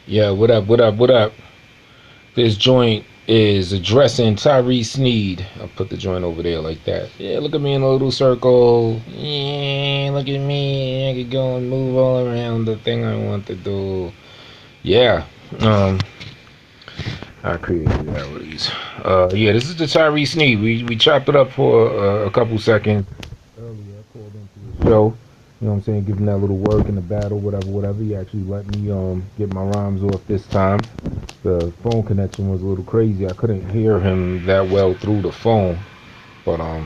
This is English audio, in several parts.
Yeah, what up, what up, what up? This joint is addressing Tyree Sneed. I'll put the joint over there like that. Yeah, look at me in a little circle. Yeah, look at me. I could go and move all around the thing I want to do. Yeah. Um, I created realities. Yeah, this is the Tyree Sneed. We chopped it up for a couple seconds earlier. I called into the show. You know what I'm saying? Giving that little work in the battle, whatever, whatever. He actually let me get my rhymes off this time. The phone connection was a little crazy. I couldn't hear him that well through the phone, but I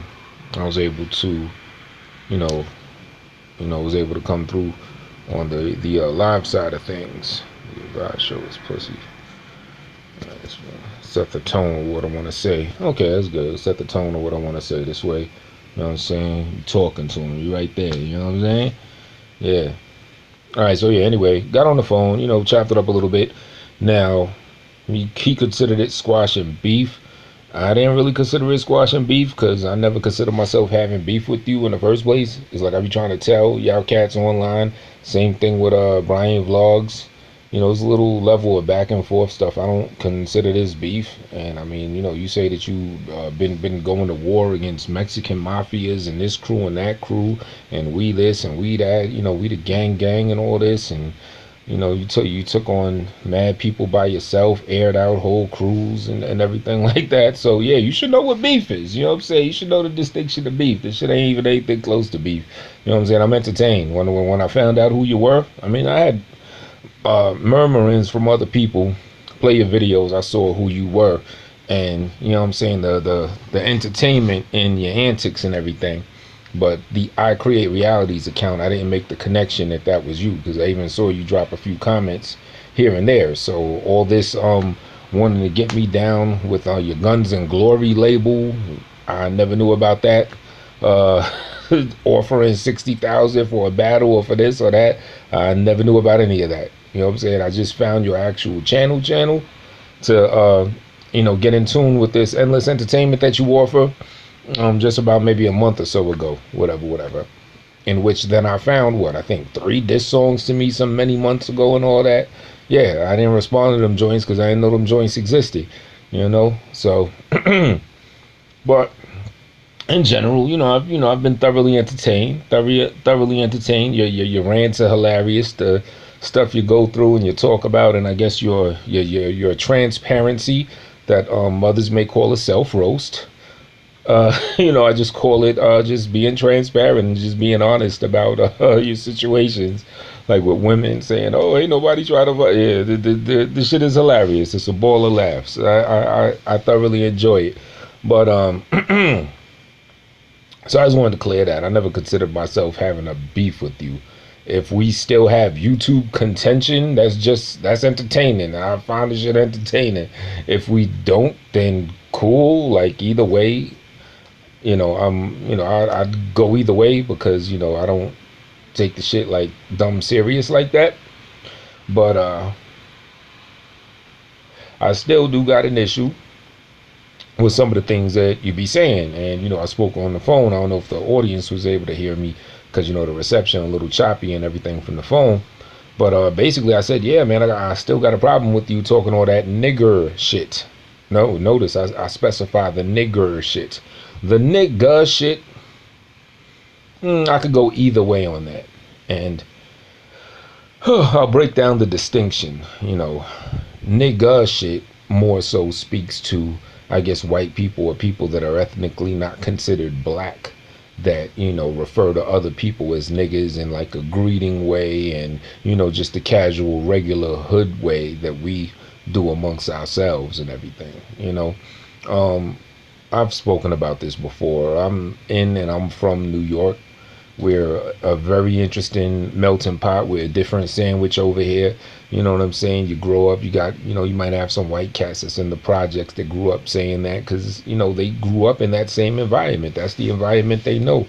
was able to, you know, was able to come through on the live side of things. God show his pussy. Right, set the tone of what I want to say. Okay, that's good. Set the tone of what I want to say this way. You know what I'm saying? You talking to him. You right there. You know what I'm saying? Yeah. All right. So yeah. Anyway, got on the phone. Chopped it up a little bit. Now, he considered it squash and beef. I didn't really consider it squash and beef because I never considered myself having beef with you in the first place. It's like I be trying to tell y'all cats online. Same thing with Brian Vlogs. It's a little level of back and forth stuff. I don't consider this beef. And I mean, you say that you been going to war against Mexican mafias and this crew and that crew, and we this and we that. We the gang and all this, and you took on mad people by yourself, aired out whole crews and everything like that. So yeah, you should know what beef is. You know what I'm saying? You should know the distinction of beef. This shit ain't even anything close to beef. You know what I'm saying? I'm entertained. When I found out who you were, I mean, I had murmurings from other people play your videos. I saw who you were, and you know what I'm saying, the entertainment in your antics and everything. But the I Create Realities account, I didn't make the connection that was you, because I even saw you drop a few comments here and there. So all this wanting to get me down with your Guns and Glory label, I never knew about that. uh Offering 60,000 for a battle or for this or that, I never knew about any of that. You know what I'm saying? I just found your actual channel to get in tune with this endless entertainment that you offer, just about maybe a month or so ago, whatever. In which then I found, what, I think 3 diss songs to me some many months ago and all that. Yeah, I didn't respond to them joints because I didn't know them joints existed. So, but in general, I've been thoroughly entertained. Thoroughly entertained. Your rants are hilarious. The stuff you go through and you talk about, and I guess your transparency that mothers may call a self roast. I just call it just being transparent and just being honest about your situations. Like with women saying, "Oh, ain't nobody trying to." Yeah, the shit is hilarious. It's a ball of laughs. I thoroughly enjoy it, but so I just wanted to clear that. I never considered myself having a beef with you. If we still have YouTube contention, that's entertaining. I find the shit entertaining. If we don't, then cool. Like either way, I'd go either way because I don't take the shit like dumb serious like that. But I still do got an issue with some of the things that you be saying. And I spoke on the phone. I don't know if the audience was able to hear me because the reception a little choppy and everything from the phone. But basically I said, yeah, man, I still got a problem with you talking all that nigger shit. No, notice I specify the nigger shit. The nigga shit, I could go either way on that. And I'll break down the distinction. Nigga shit more so speaks to, I guess, white people or people that are ethnically not considered black, that refer to other people as niggas in like a greeting way, and just the casual regular hood way that we do amongst ourselves and everything. I've spoken about this before. I'm in and I'm from New York. We're a very interesting melting pot. We're a different sandwich over here. You know what I'm saying? You grow up, you got, you might have some white cats that's in the projects that grew up saying that because, they grew up in that same environment. That's the environment they know.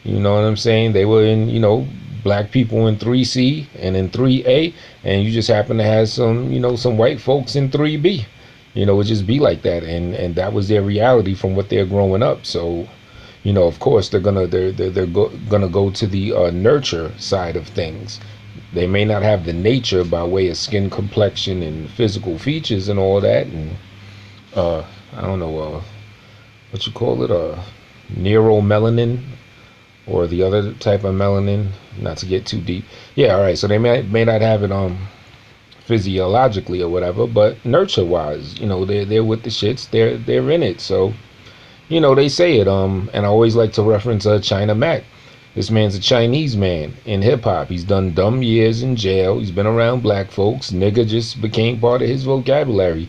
You know what I'm saying? They were in, black people in 3C and in 3A, and you just happen to have some, some white folks in 3B. It just be like that. And that was their reality from what they're growing up. So, of course they're gonna go to the nurture side of things. They may not have the nature by way of skin complexion and physical features and all that, and I don't know what you call it, neuromelanin or the other type of melanin. Not to get too deep. Yeah, all right. So they may not have it physiologically or whatever, but nurture wise, they're with the shits. They're in it. So they say it. And I always like to reference China Mac. This man's a Chinese man in hip hop. He's done dumb years in jail. He's been around black folks. Nigga just became part of his vocabulary.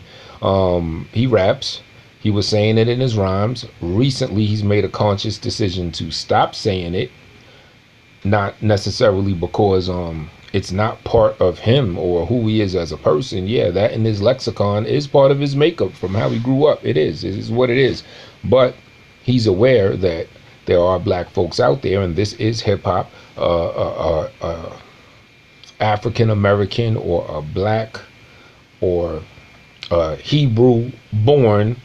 He raps. He was saying it in his rhymes. Recently, he's made a conscious decision to stop saying it. Not necessarily because it's not part of him or who he is as a person. Yeah, that in his lexicon is part of his makeup from how he grew up. It is what it is. But he's aware that there are black folks out there, and this is hip hop, African American or a black or Hebrew born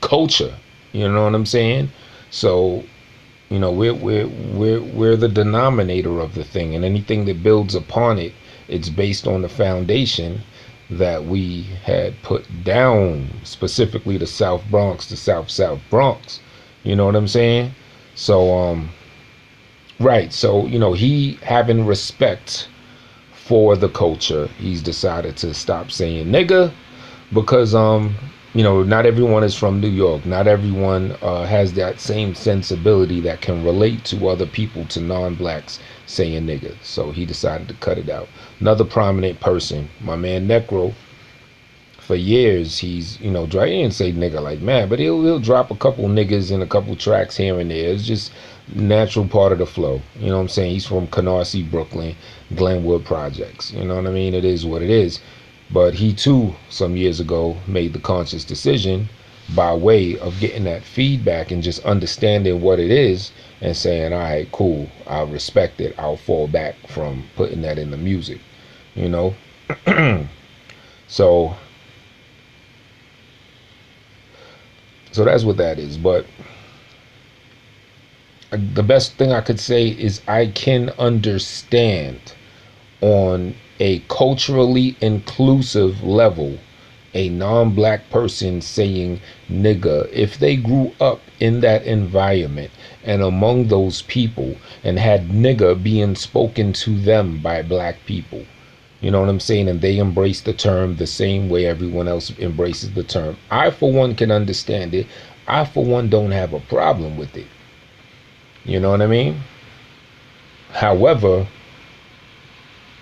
culture. You know what I'm saying? So we're the denominator of the thing, and anything that builds upon it, it's based on the foundation that we had put down, specifically the South Bronx, the South Bronx. You know what I'm saying? So right. So he having respect for the culture, he's decided to stop saying nigga because not everyone is from New York. Not everyone has that same sensibility that can relate to other people, to non-blacks saying nigga. So he decided to cut it out. Another prominent person, my man Necro, for years he's he didn't say nigga like mad, but he'll drop a couple niggas in a couple tracks here and there. It's just natural part of the flow. You know what I'm saying? He's from Canarsie, Brooklyn, Glenwood Projects. You know what I mean? It is what it is. But he too, some years ago, made the conscious decision by way of getting that feedback and just understanding what it is and saying, all right, cool, I'll respect it. I'll fall back from putting that in the music, So that's what that is. But the best thing I could say is I can understand on a culturally inclusive level a non-black person saying nigga if they grew up in that environment and among those people and had nigga being spoken to them by black people. You know what I'm saying? And they embrace the term the same way everyone else embraces the term. I, for one, can understand it. I, for one, don't have a problem with it. You know what I mean? However,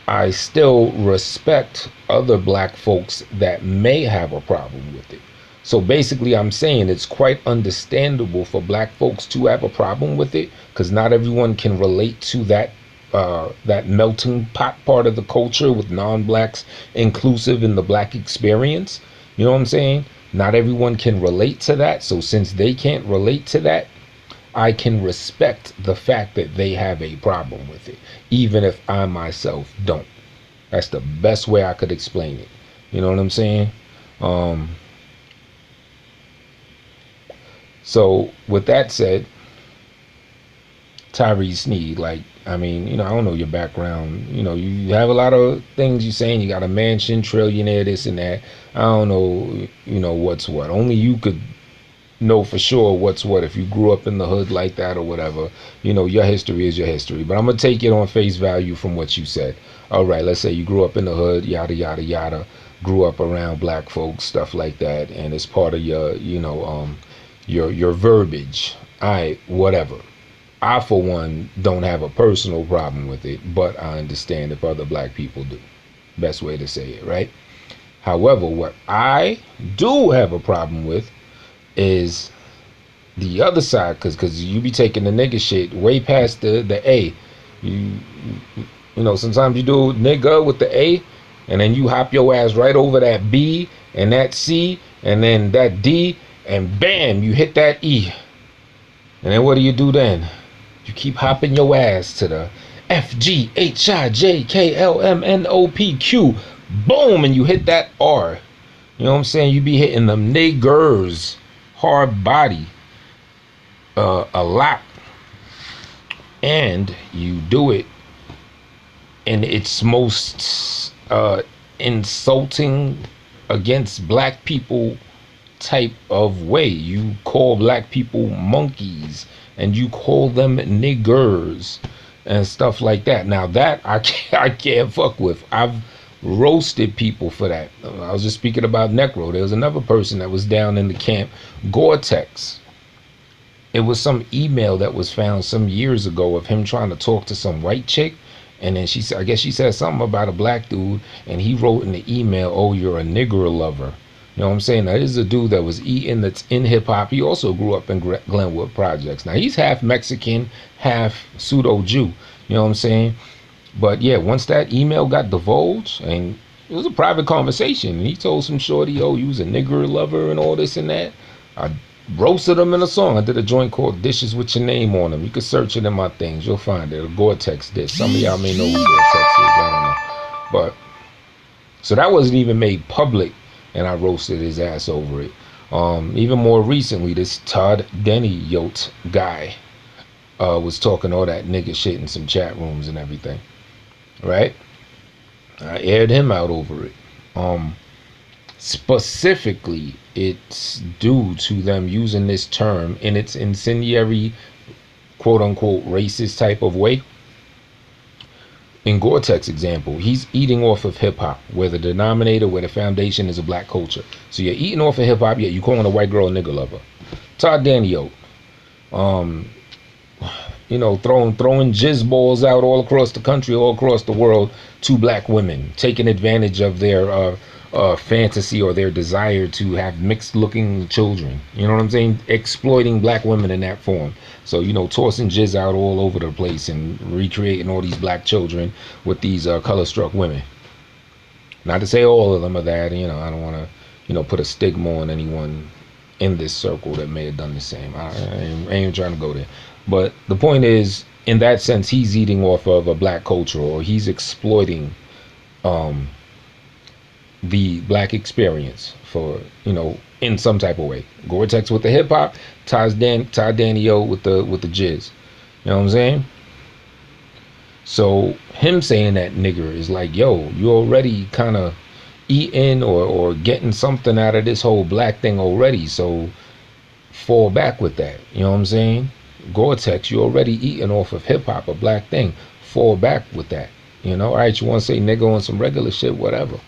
I still respect other black folks that may have a problem with it. So basically, I'm saying it's quite understandable for black folks to have a problem with it because not everyone can relate to that melting pot part of the culture with non-blacks inclusive in the black experience. You know what I'm saying? Not everyone can relate to that. So since they can't relate to that, I can respect the fact that they have a problem with it, even if I myself don't. That's the best way I could explain it. You know what I'm saying? So with that said, Tyree Sneed, I don't know your background. You have a lot of things you're saying. You got a mansion, trillionaire, this and that. I don't know, what's what. Only you could know for sure what's what if you grew up in the hood like that or whatever. Your history is your history. But I'm going to take it on face value from what you said. All right, let's say you grew up in the hood, yada, yada, yada. Grew up around black folks, stuff like that. And it's part of your, your verbiage. All right, whatever. I, for one, don't have a personal problem with it, but I understand if other black people do. Best way to say it, right? However, what I do have a problem with is the other side, because you be taking the nigga shit way past the A. Sometimes you do nigga with the A, and then you hop your ass right over that B and that C and then that D, and bam, you hit that E. And then what do you do then? You keep hopping your ass to the F, G, H, I, J, K, L, M, N, O, P, Q. Boom, and you hit that R. You know what I'm saying? You be hitting them niggers, hard body, a lot. And you do it in its most insulting against black people type of way. You call black people monkeys and you call them niggers and stuff like that. Now that I can't fuck with. I've roasted people for that. I was just speaking about Necro. There was another person that was down in the camp, Gore-Tex. It was some email that was found some years ago of him trying to talk to some white chick, and then she said, I guess she said something about a black dude, and he wrote in the email, "Oh, you're a nigger lover." You know what I'm saying? Now, this is a dude that was eating, that's in hip hop. He also grew up in Glenwood Projects. Now, he's half Mexican, half pseudo Jew. You know what I'm saying? But yeah, once that email got divulged, and it was a private conversation, and he told some shorty, "Oh, you was a nigger lover and all this and that." I roasted him in a song. I did a joint called "Dishes with Your Name on Them." You can search it in my things. You'll find it. A Gore-Tex dish. Some of y'all may know who Gore-Tex is. I don't know. But so that wasn't even made public, and I roasted his ass over it. Even more recently, this Todd Denny-Yote guy was talking all that nigga shit in some chat rooms and everything. Right? I aired him out over it. Specifically, it's due to them using this term in its incendiary, quote unquote, racist type of way. In Gore-Tex example, he's eating off of hip hop, where the denominator, where the foundation is a black culture. So you're eating off of hip hop, yet you calling a white girl a nigger lover. Todd Denny-Yote, you know, throwing jizz balls out all across the country, all across the world to black women, taking advantage of their fantasy or their desire to have mixed looking children. You know what I'm saying? Exploiting black women in that form. So, you know, tossing jizz out all over the place and recreating all these black children with these color struck women. Not to say all of them are that, you know, I don't want to, you know, put a stigma on anyone in this circle that may have done the same. I ain't trying to go there. But the point is, in that sense, he's eating off of a black culture, or he's exploiting the black experience for, you know, in some type of way. Gore-Tex with the hip hop, Todd Denny-Yote with the jizz. You know what I'm saying? So him saying that nigger is like, yo, you already kind of eating or getting something out of this whole black thing already, so fall back with that. You know what I'm saying? Gore-Tex, you already eating off of hip hop, a black thing. Fall back with that. You know, all right, you want to say nigga on some regular shit, whatever.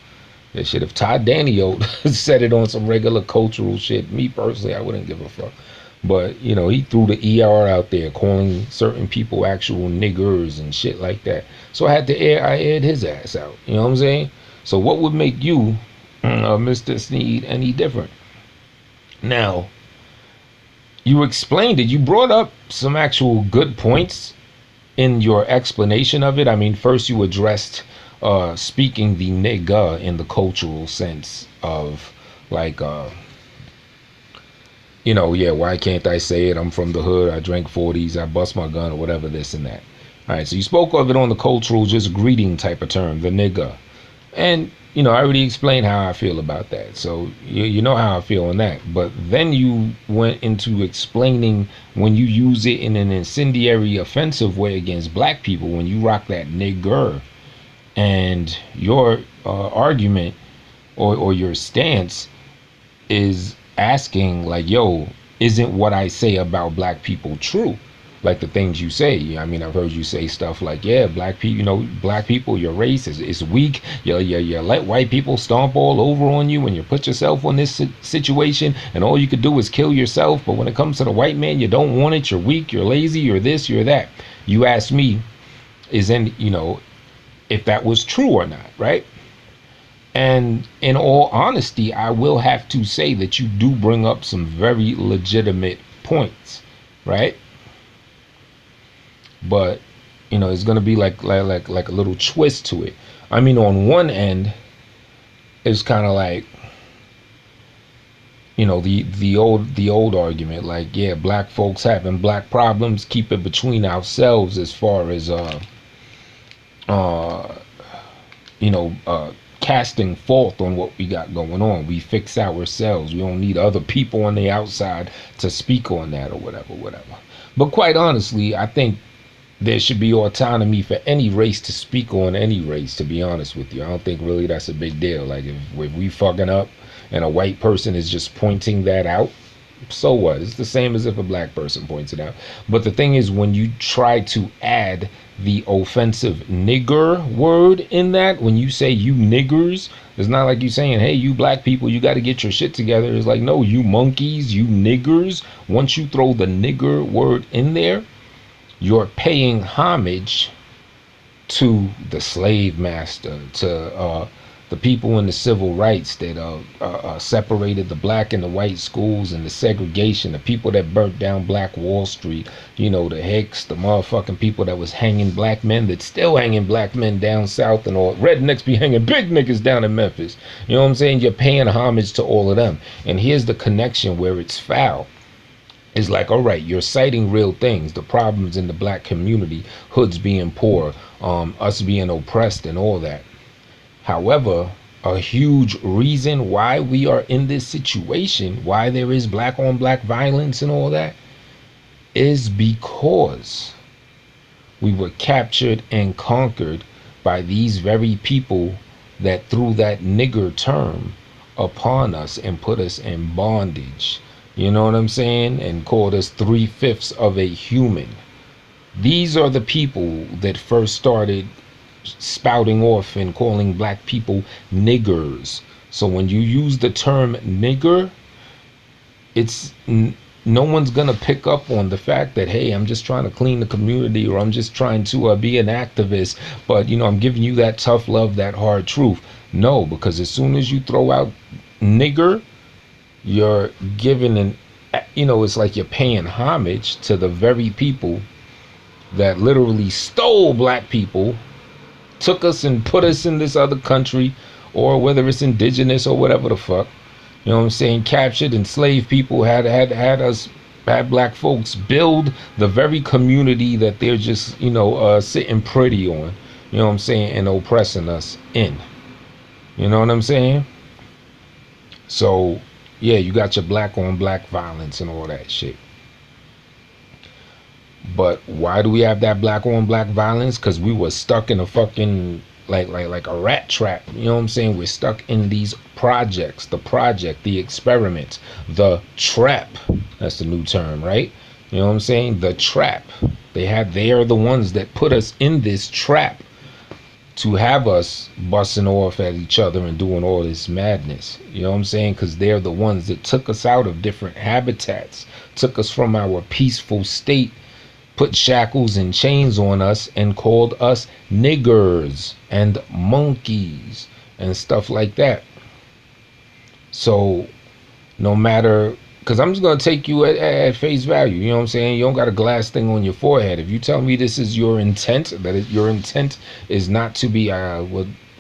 That shit, if Todd Denny-Yote said it on some regular cultural shit, me personally, I wouldn't give a fuck. But, you know, he threw the ER out there, calling certain people actual niggers and shit like that. So I aired his ass out. You know what I'm saying? So what would make you, Mr. Sneed, any different? Now, you explained it. You brought up some actual good points in your explanation of it. I mean, first you addressed speaking the nigga in the cultural sense of like, you know, yeah, why can't I say it? I'm from the hood. I drank 40s. I bust my gun or whatever, this and that. All right. So you spoke of it on the cultural, just greeting type of term, the nigga. And, you know, I already explained how I feel about that. So you know how I feel on that. But then you went into explaining when you use it in an incendiary, offensive way against black people, when you rock that nigger. And your argument or your stance is asking like, yo, isn't what I say about black people true? Like the things you say. I mean, I've heard you say stuff like, yeah, black people, you know, black people, your race is weak. You let white people stomp all over on you and you put yourself on this situation and all you could do is kill yourself. But when it comes to the white man, you don't want it. You're weak, you're lazy, you're this, you're that. You asked me, you know, if that was true or not, right? And in all honesty, I will have to say that you do bring up some very legitimate points, right? But, you know, it's gonna be like a little twist to it. I mean, on one end, it's kind of like, you know, the old argument, like, yeah, black folks having black problems, keep it between ourselves as far as you know, casting fault on what we got going on. We fix ourselves. We don't need other people on the outside to speak on that or whatever. But quite honestly, I think there should be autonomy for any race to speak on any race, to be honest with you. I don't think really that's a big deal. Like if we fucking up and a white person is just pointing that out, so what? It's the same as if a black person points it out. But the thing is, when you try to add the offensive nigger word in that, when you say you niggers, it's not like you saying, hey, you black people, you got to get your shit together. It's like, no, you monkeys, you niggers. Once you throw the nigger word in there, you're paying homage to the slave master, to the people in the civil rights that separated the black and the white schools, and the segregation, the people that burnt down Black Wall Street, you know, the Hicks, the motherfucking people that was hanging black men, that still hanging black men down south, and all rednecks be hanging big niggas down in Memphis. You know what I'm saying? You're paying homage to all of them. And here's the connection where it's foul. It's like, all right, you're citing real things, the problems in the black community, hoods being poor, us being oppressed and all that. However, a huge reason why we are in this situation, why there is black on black violence and all that, is because we were captured and conquered by these very people that threw that nigger term upon us and put us in bondage. You know what I'm saying? And called us 3/5 of a human. These are the people that first started spouting off and calling black people niggers. So when you use the term nigger, it's no one's gonna pick up on the fact that, hey, I'm just trying to clean the community, or I'm just trying to be an activist, but you know, I'm giving you that tough love, that hard truth. No, because as soon as you throw out nigger, you're giving an, you know, it's like you're paying homage to the very people that literally stole black people, took us and put us in this other country, or whether it's indigenous or whatever the fuck, you know what I'm saying, captured, enslaved people, had black folks build the very community that they're just, you know, sitting pretty on, you know what I'm saying, and oppressing us in. You know what I'm saying? So yeah, you got your black on black violence and all that shit. But why do we have that black on black violence? Because we were stuck in a fucking like a rat trap. You know what I'm saying? We're stuck in these projects, the project, the experiment, the trap. That's the new term, right? You know what I'm saying? The trap. They are the ones that put us in this trap to have us busting off at each other and doing all this madness. You know what I'm saying? Because they're the ones that took us out of different habitats, took us from our peaceful state, put shackles and chains on us, and called us niggers and monkeys and stuff like that. So no matter, because I'm just going to take you at face value, you know what I'm saying? You don't got a glass thing on your forehead. If you tell me this is your intent, your intent is not to be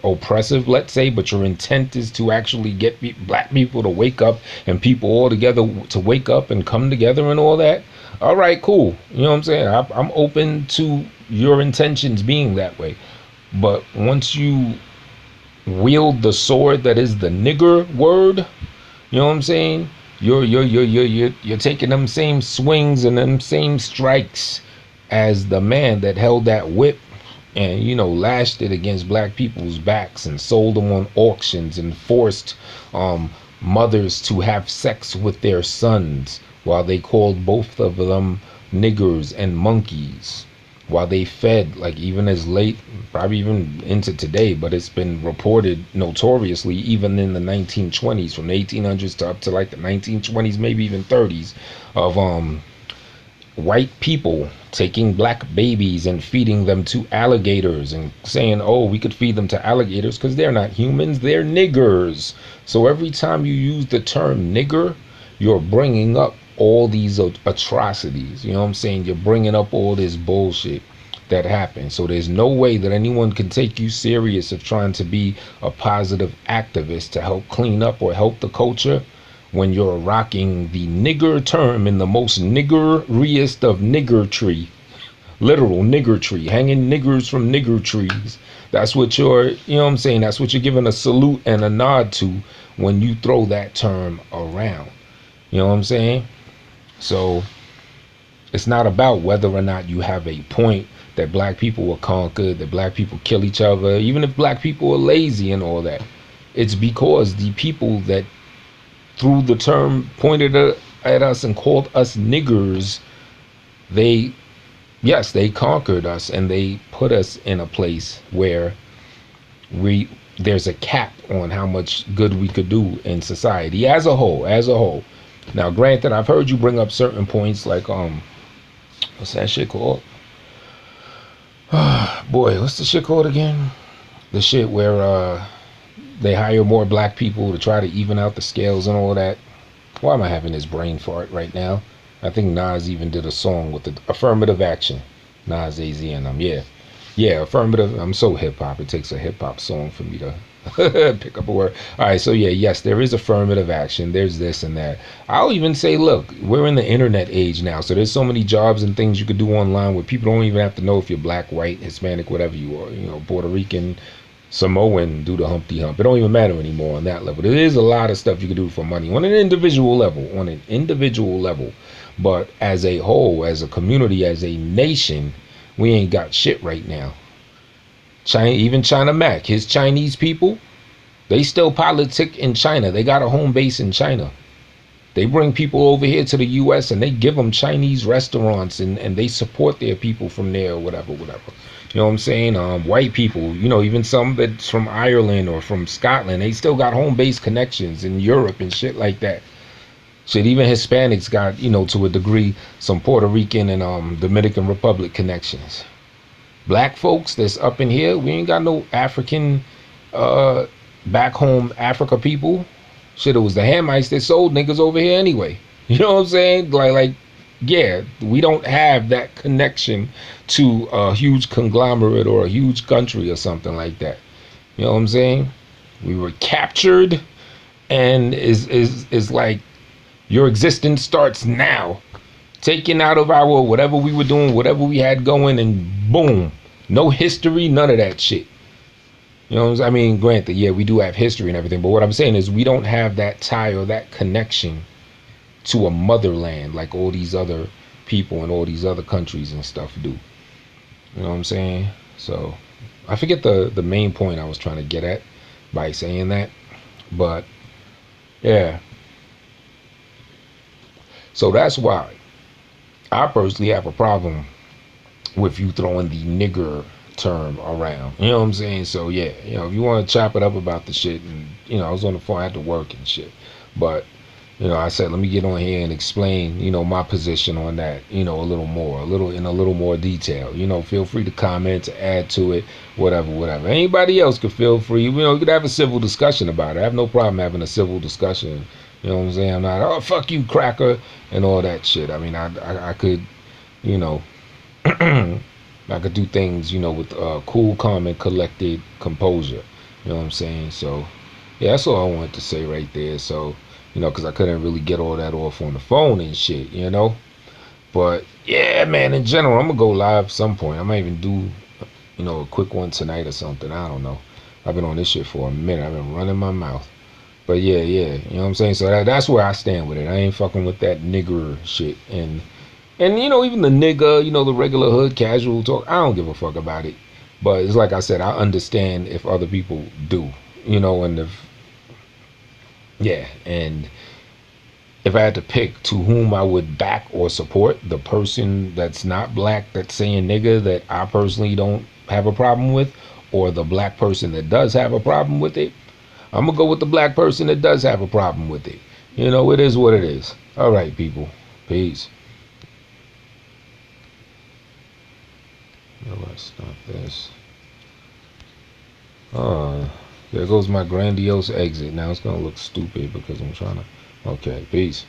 oppressive, let's say, but your intent is to actually get black people to wake up, and people all together to wake up and come together and all that, all right, cool. You know what I'm saying? I'm open to your intentions being that way. But once you wield the sword that is the nigger word, you know what I'm saying? You're taking them same swings and them same strikes as the man that held that whip and, you know, lashed it against black people's backs and sold them on auctions and forced mothers to have sex with their sons, while they called both of them niggers and monkeys, while they fed, like, even as late, probably even into today, but it's been reported notoriously even in the 1920s, from the 1800s to up to like the 1920s, maybe even 30s, of white people taking black babies and feeding them to alligators and saying, oh, we could feed them to alligators because they're not humans, they're niggers. So every time you use the term nigger, you're bringing up all these atrocities. You know what I'm saying? You're bringing up all this bullshit that happened. So there's no way that anyone can take you serious of trying to be a positive activist to help clean up or help the culture when you're rocking the nigger term in the most niggeriest of niggertree, literal niggertree, hanging niggers from nigger trees. That's what you're, you know what I'm saying? That's what you're giving a salute and a nod to when you throw that term around. You know what I'm saying? So it's not about whether or not you have a point that black people were conquered, that black people kill each other, even if black people are lazy and all that. It's because the people that through the term pointed at us and called us niggers, they, yes, they conquered us and they put us in a place where we there's a cap on how much good we could do in society as a whole. Now granted, I've heard you bring up certain points like what's that shit called? Boy, what's the shit called again? The shit where they hire more black people to try to even out the scales and all that. Why am I having this brain fart right now? I think Nas even did a song with the affirmative action. Nas, AZ, and yeah, affirmative. I'm so hip hop. It takes a hip hop song for me to pick up a word. All right, so yeah, yes, there is affirmative action. There's this and that. I'll even say, look, we're in the internet age now, so there's so many jobs and things you could do online where people don't even have to know if you're black, white, Hispanic, whatever you are. You know, Puerto Rican, Samoan, do the Humpty Hump. It don't even matter anymore on that level. There is a lot of stuff you can do for money on an individual level. But as a whole, as a community, as a nation, we ain't got shit right now. China, even China Mac, his Chinese people, they still politic in China. They got a home base in China. They bring people over here to the U.S. and they give them Chinese restaurants and they support their people from there or whatever. You know what I'm saying? White people, you know, even some that's from Ireland or from Scotland, they still got home-based connections in Europe and shit like that. Shit, even Hispanics got, you know, to a degree, some Puerto Rican and Dominican Republic connections. Black folks that's up in here, we ain't got no African, back home Africa people. Shit, it was the Hamites that sold niggas over here anyway. You know what I'm saying? Like, yeah, we don't have that connection to a huge conglomerate or a huge country or something like that. You know what I'm saying? We were captured, and is like your existence starts now. Taken out of our whatever we were doing, whatever we had going, and boom, no history, none of that shit. You know what I'm saying? I mean, granted, yeah, we do have history and everything, but what I'm saying is we don't have that tie or that connection to a motherland like all these other people and all these other countries and stuff do. You know what I'm saying? So I forget the main point I was trying to get at by saying that, but yeah. So that's why I personally have a problem with you throwing the nigger term around. You know what I'm saying? So yeah, you know, if you want to chop it up about the shit, and you know, I was on the phone, I had to work and shit, but you know, I said let me get on here and explain, you know, my position on that, you know, a little more detail. You know, feel free to comment, to add to it, whatever. Anybody else could feel free. You know, you could have a civil discussion about it. I have no problem having a civil discussion. You know what I'm saying? I'm not, oh fuck you, cracker, and all that shit. I mean, I could, you know, I could do things, you know, with cool, calm, and collected composure. You know what I'm saying? So, yeah, that's all I wanted to say right there. So, you know, because I couldn't really get all that off on the phone and shit, you know? But, yeah, man, in general, I'm going to go live some point. I might even do, you know, a quick one tonight or something. I don't know. I've been on this shit for a minute. I've been running my mouth. But, yeah, you know what I'm saying? So that's where I stand with it. I ain't fucking with that nigger shit. And you know, even the nigga, you know, the regular hood casual talk, I don't give a fuck about it. But it's like I said, I understand if other people do, you know, and and if I had to pick to whom I would back or support, the person that's not black that's saying nigga that I personally don't have a problem with, or the black person that does have a problem with it, I'm gonna go with the black person that does have a problem with it. You know, it is what it is. All right, people. Peace. Let's stop this. There goes my grandiose exit. Now it's gonna look stupid because I'm trying to. Okay, peace.